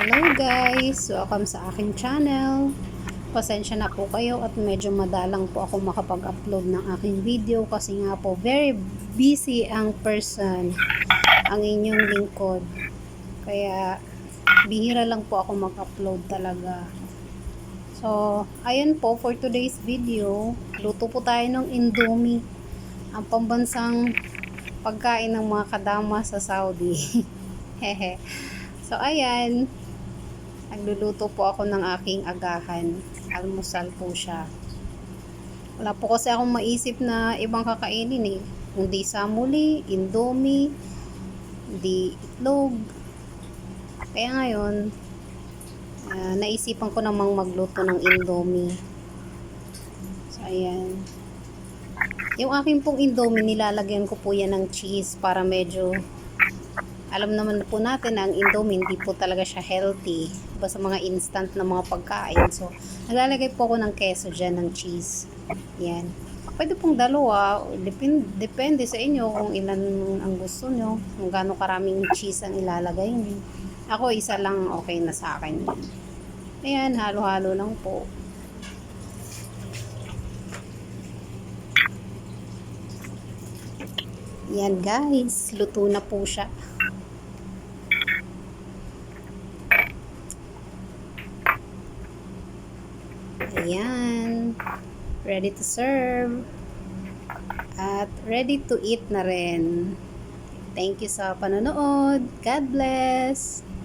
Hello guys! Welcome sa aking channel. Pasensya na po kayo at medyo madalang po ako makapag-upload ng aking video kasi nga po very busy ang person, ang inyong lingkod. Kaya bihira lang po ako mag-upload talaga. So, ayun po for today's video. Luto po tayo ng Indomie, ang pambansang pagkain ng mga kadama sa Saudi. Hehe. So, ayan. Nagluluto po ako ng aking agahan. Almusal po siya. Wala po kasi akong maisip na ibang kakainin eh. Hindi samuli, indomie, hindi itlog. Kaya ngayon, naisipan ko namang magluto ng indomie. So, ayan. Yung aking pong indomie, nilalagyan ko po yan ng cheese para medyo alam naman po natin na ang indomie hindi po talaga siya healthy iba sa mga instant na mga pagkain. So, naglalagay po ako ng keso dyan, ng cheese. Yan. Pwede pong dalawa. Depende sa inyo kung ilan ang gusto nyo. Kung gaano karaming cheese ang ilalagay nyo. Ako, isa lang okay na sa akin. Ayan, halo-halo lang po. Yan guys, luto na po siya. Ayan, ready to serve at ready to eat na rin. Thank you sa panonood. God bless!